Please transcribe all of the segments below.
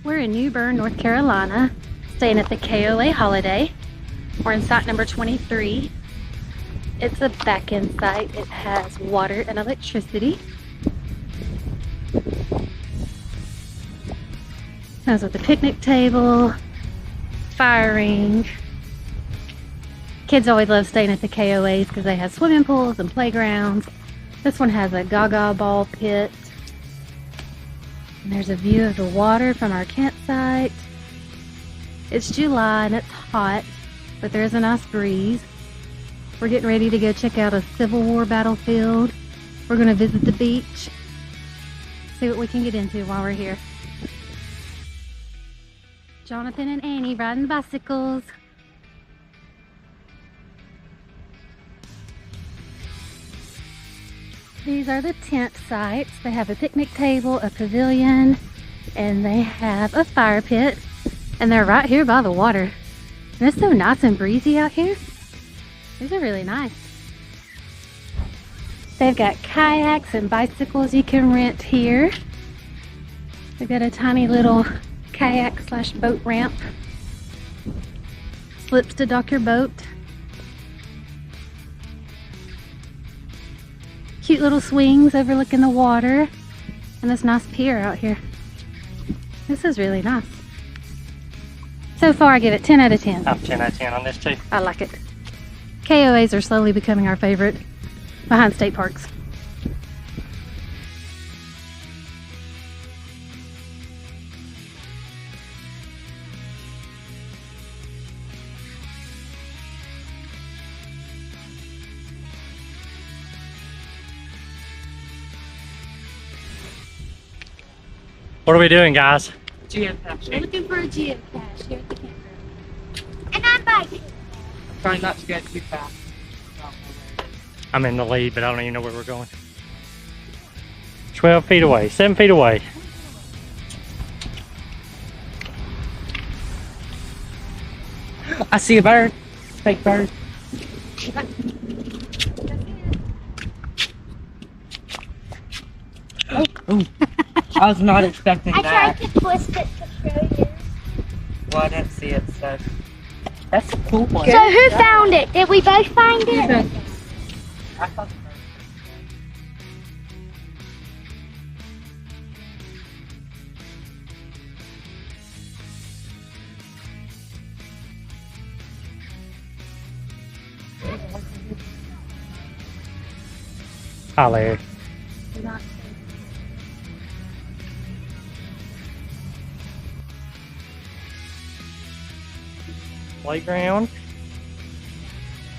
We're in New Bern, North Carolina, staying at the Getaway Holiday. We're in site number 23. It's a back-end site. It has water and electricity. Comes with a picnic table, fire ring. Kids always love staying at the Getaways because they have swimming pools and playgrounds. This one has a gaga ball pit. And there's a view of the water from our campsite. It's July and it's hot, but there's a nice breeze. We're getting ready to go check out a Civil War battlefield. We're going to visit the beach, see what we can get into while we're here. Jonathan and Annie riding bicycles. These are the tent sites. They have a picnic table, a pavilion, and they have a fire pit. And they're right here by the water. And it's so nice and breezy out here. These are really nice. They've got kayaks and bicycles you can rent here. They've got a tiny little kayak slash boat ramp. Slips to dock your boat. Cute little swings overlooking the water. And this nice pier out here. This is really nice. So far I give it 10 out of 10. I'm 10 out of 10 on this too. I like it. KOAs are slowly becoming our favorite behind state parks. What are we doing, guys? Geocaching. We're looking for a geocache here at the campground. And I'm biking. Trying not to get too fast. I'm in the lead, but I don't even know where we're going. 12 feet away, 7 feet away. I see a bird. Fake bird. Oh. I was not expecting I that. tried to twist it to show you. Well, I didn't see it, so. That's a cool one. So who found it? Did we both find it? I thought the bird. Hi, Larry. Playground.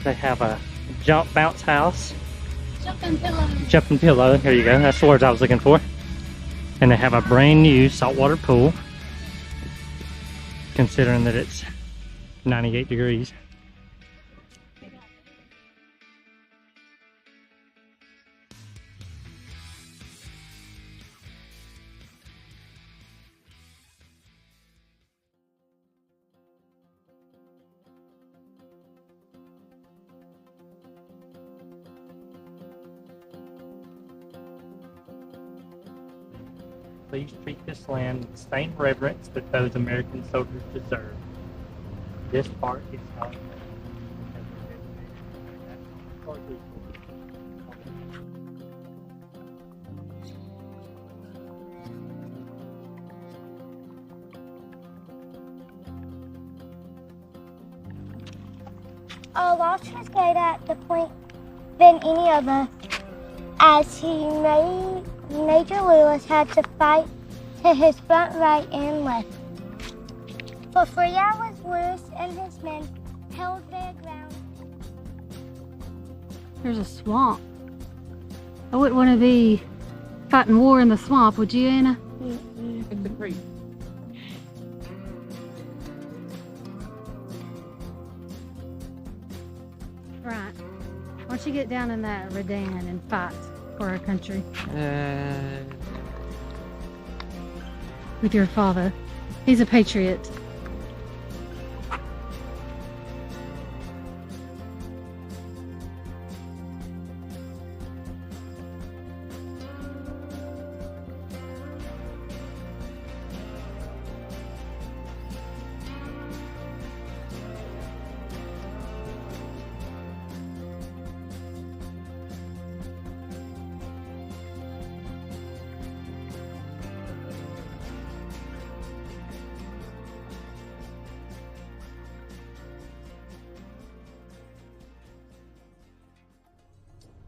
They have a jump bounce house. Jumping pillow. Jumping pillow. Here you go. That's the words I was looking for. And they have a brand new saltwater pool. Considering that it's 98 degrees. Please treat this land with the same reverence that those American soldiers deserve. This park is held Lost his gait at the point than any of us, as he made Major Lewis had to fight to his front, right, and left. For 3 hours, Lewis and his men held their ground. There's a swamp. I wouldn't want to be fighting war in the swamp, would you, Anna? It's a creek. Right. Why don't you get down in that redan and fight for our country with your father? He's a patriot.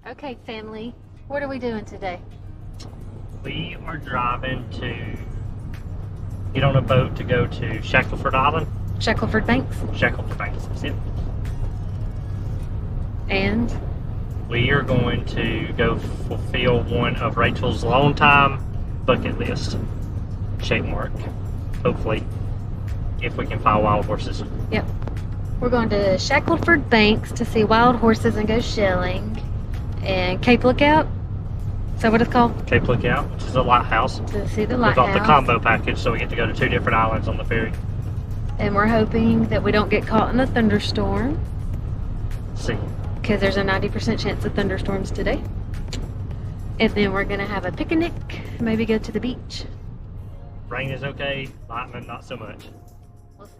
Okay, family, what are we doing today? We are driving to get on a boat to go to Shackelford Island. Shackelford Banks. Shackelford Banks, that's it. And We are going to go fulfill one of Rachel's long-time bucket list check mark. Hopefully, if we can find wild horses. yep, we're going to Shackelford Banks to see wild horses and go shelling. And Cape Lookout, is that what it's called? Cape Lookout, which is a lighthouse. To see the We lighthouse. got the combo package, so we get to go to 2 different islands on the ferry. And we're hoping that we don't get caught in a thunderstorm, See. because there's a 90% chance of thunderstorms today. And then we're gonna have a picnic, maybe go to the beach. Rain is okay, lightning not so much. We'll see.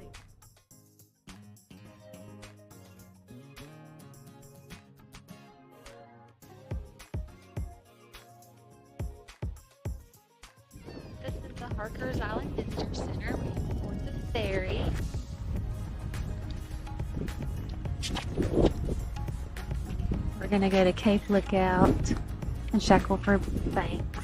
This is the Harker's Island Visitor Center. We're heading towards the ferry. We're gonna go to Cape Lookout and Shackelford Banks.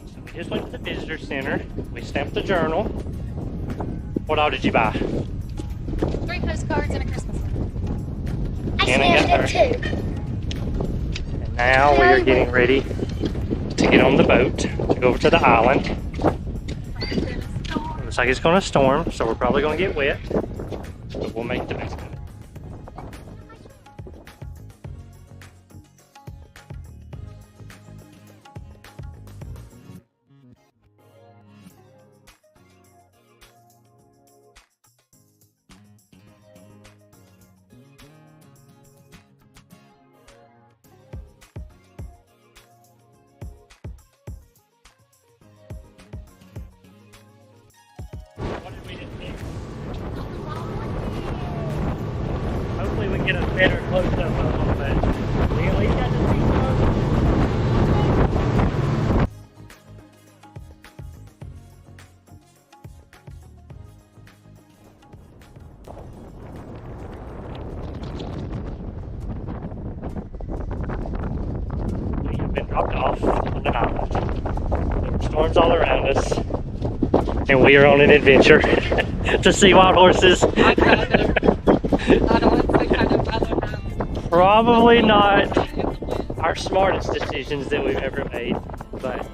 So we just went to the visitor center. We stamped the journal. What all did you buy? 3 postcards and a Christmas one. I Anna got stamped it her. too. And now we are getting ready to get on the boat to go over to the island. Looks like it's going to storm, so we're probably going to get wet, but we'll make the best of it. What did we just get? Hopefully we can get a better close-up of that. We at least got to see some. We have been dropped off on an island. There were storms all around us, and we are on an adventure to see wild horses. I don't want to say kind of weather. Probably not our smartest decisions that we've ever made, but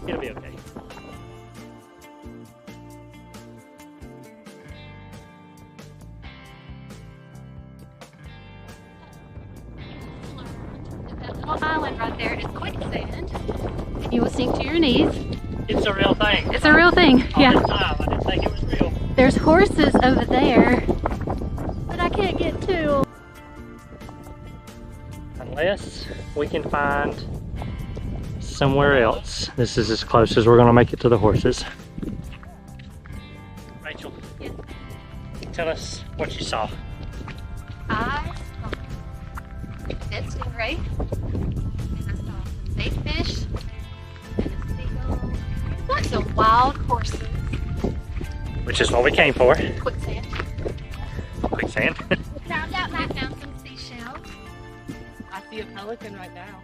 it'll be okay. That little island right there is quicksand, and you will sink to your knees. It's a real thing. It's a real thing, All yeah. this time, I didn't think it was real. There's horses over there, but I can't get to. Unless we can find somewhere else. This is as close as we're going to make it to the horses. Rachel, Yes. tell us what you saw. I saw a dead stingray, and I saw some bait fish, and a seagull. Lots of wild horses. Which is what we came for. Quicksand. Quicksand. Found out I found some seashells. I see a pelican right now.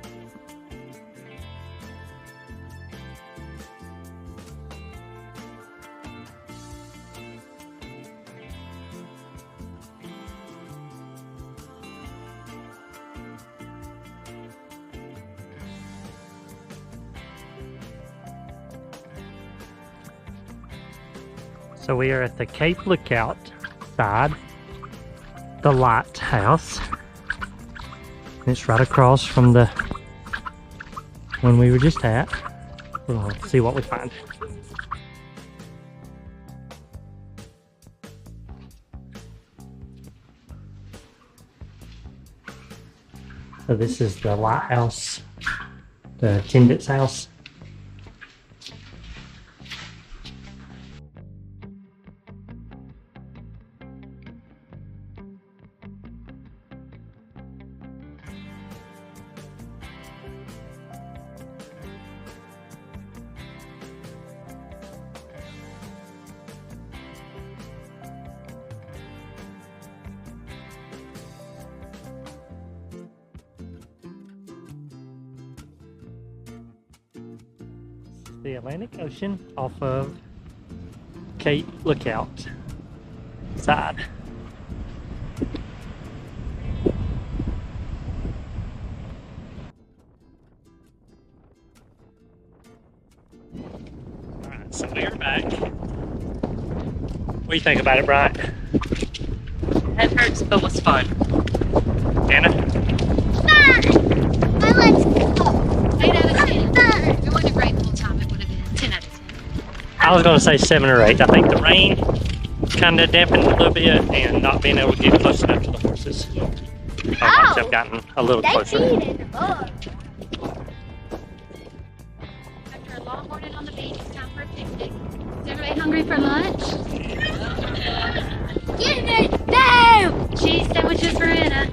So we are at the Cape Lookout side, the lighthouse. It's right across from the one we were just at. We'll see what we find. So this is the lighthouse, the attendant's house. The Atlantic Ocean off of Cape Lookout side. Alright, so we're back. What do you think about it, Brian? Head hurts, but was fun. Anna? Fun! I let's go. 8 out of 10. Fun! It wasn't a great full time, it would have been 10 out of 10. I was going to say 7 or 8. I think the rain kind of dampened a little bit, and not being able to get close enough to the horses. I might have gotten a little They closer. feed in the bug. After a long morning on the beach, it's time for a picnic. Is everybody hungry for lunch? Give it now! Cheese sandwiches for Anna.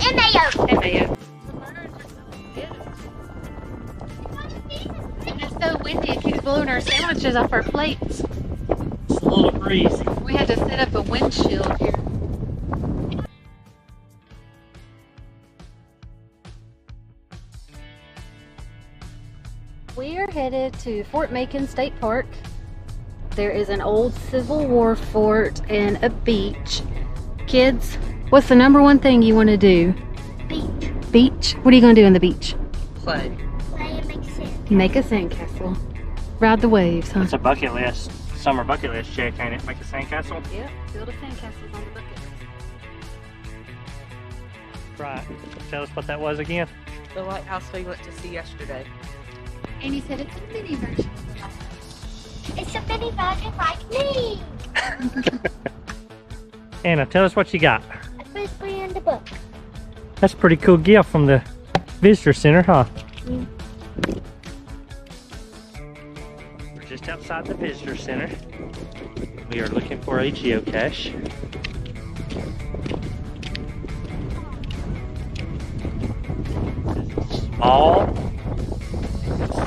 And mayo. And mayo. The birds are so good. And it's so windy, it keeps blowing our sandwiches off our plates. It's a little breezy. We had to set up a windshield here. We are headed to Fort Macon State Park. There is an old Civil War fort and a beach. Kids, what's the number one thing you want to do? Beach. Beach? What are you going to do on the beach? Play. Play and make sense. Make a sandcastle. Ride the waves, huh? It's a bucket list, summer bucket list check, ain't it? Make a sandcastle? Yep, build a sandcastle on the bucket list. Right. Tell us what that was again. The lighthouse we went to see yesterday. Amy said it's a mini version of the lighthouse. It's a mini version like me. Anna, tell us what you got. A frisbee and a book. That's a pretty cool gift from the visitor center, huh? Mm. We're just outside the visitor center. We are looking for a geocache. Small.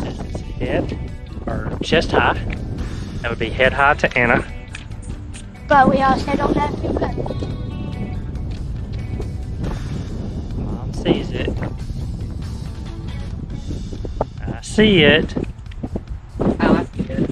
This is head or chest high. That would be head high to Anna. But we also don't have to look. Mom sees it. I see it. Oh, I see it.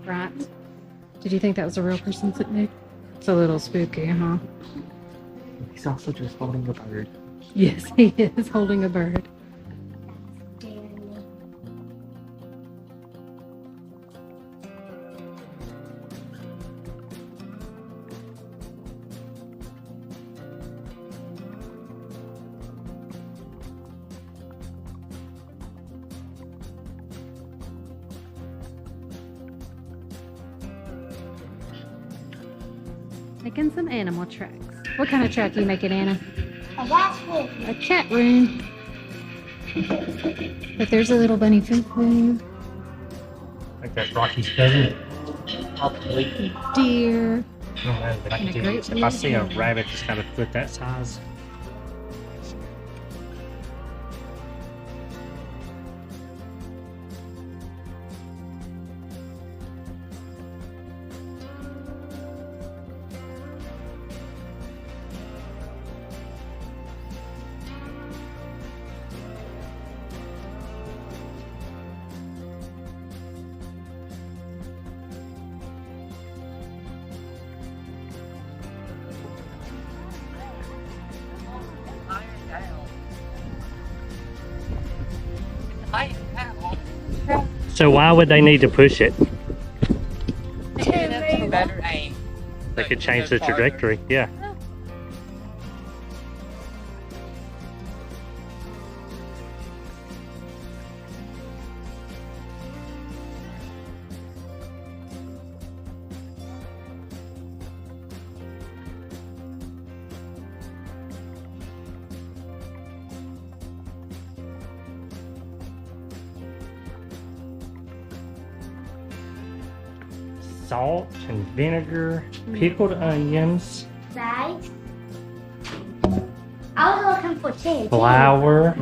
Right. Did you think that was a real person sitting there? It's a little spooky, huh? He's also just holding a bird. Yes, he is holding a bird. Making some animal tracks. What kind of track are you making, Anna? A cat room. But there's a little bunny foo-foo. I think that's Rocky's cousin. Probably. Deer. I don't know, but I can And a tell you, great if I see a big rabbit that's got a foot that size, So why would they need to push it? Better aim. They could change the trajectory. Yeah. Salt and vinegar, pickled onions, Right. I was looking for TNT. flour.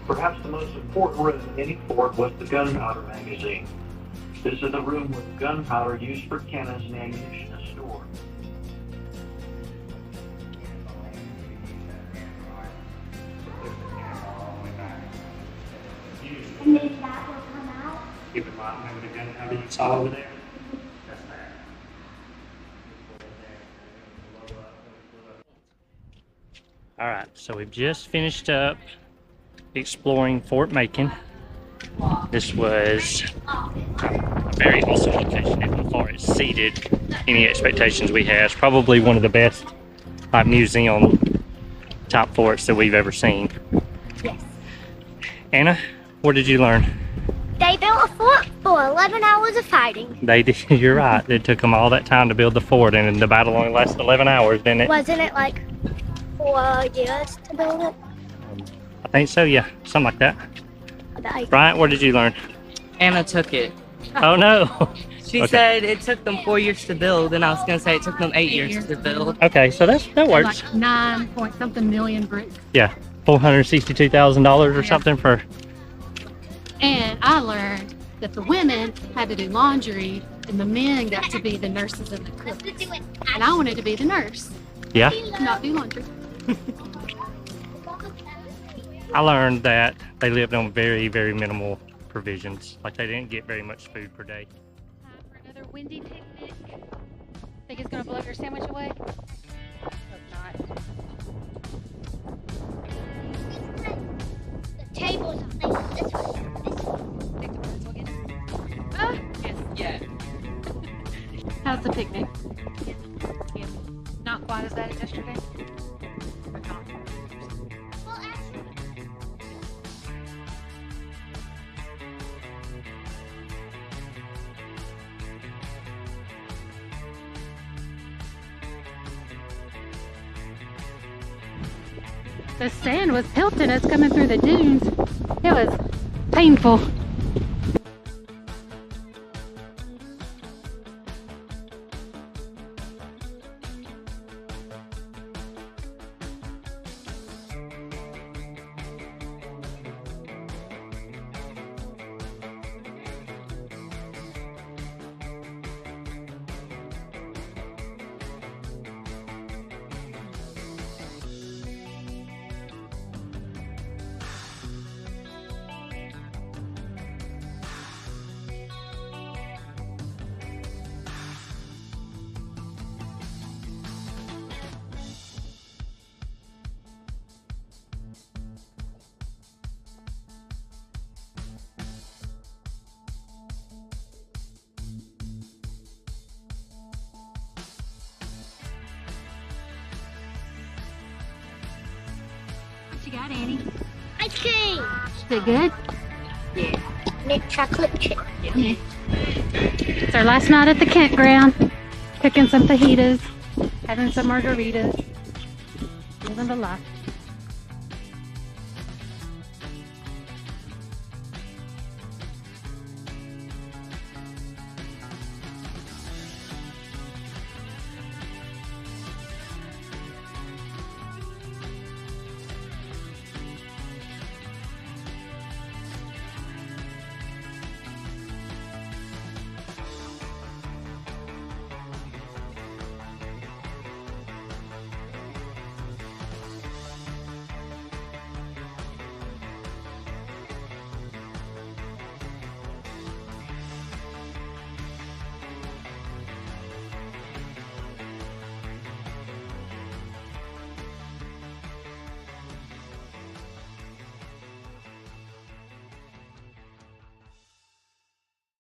Perhaps the most important room in any fort was the gunpowder magazine. This is the room where gunpowder used for cannons and ammunition is stored. And then that will come out. Keep in mind, remember the gunpowder you saw over there? That's there. All right, so we've just finished up exploring Fort Macon. This was a very awesome location, and as far as exceeded any expectations we had. It's probably one of the best museum type forts that we've ever seen. Yes. Anna, what did you learn? They built a fort for 11 hours of fighting. They did. You're right. It took them all that time to build the fort, and the battle only lasted 11 hours, didn't it? Wasn't it like 4 years to build it? I think so. Yeah, something like that. Like, Bryant, what did you learn? Anna took it. Oh no. She Okay. said it took them 4 years to build, and I was gonna say it took them 8 years to build. Okay, so that works. Like 9 point something million bricks. Yeah, $462,000 or something for. And I learned that the women had to do laundry and the men got to be the nurses and the cooks. And I wanted to be the nurse, Yeah. not do laundry. I learned that they lived on very, very minimal provisions. Like they didn't get very much food per day. Time for another windy picnic. Think it's gonna blow your sandwich away? Hope not. the tables are like this way. Think the birds will get it? Ah, yes. Yeah. How's the picnic? Yeah. Not quite as bad as yesterday? Or not? Well, actually, The sand was pelting us coming through the dunes. It was painful. What you got, Annie? ice cream. Is it good? Mint chocolate chip. It's our last night at the campground. Cooking some fajitas, having some margaritas. Living the life.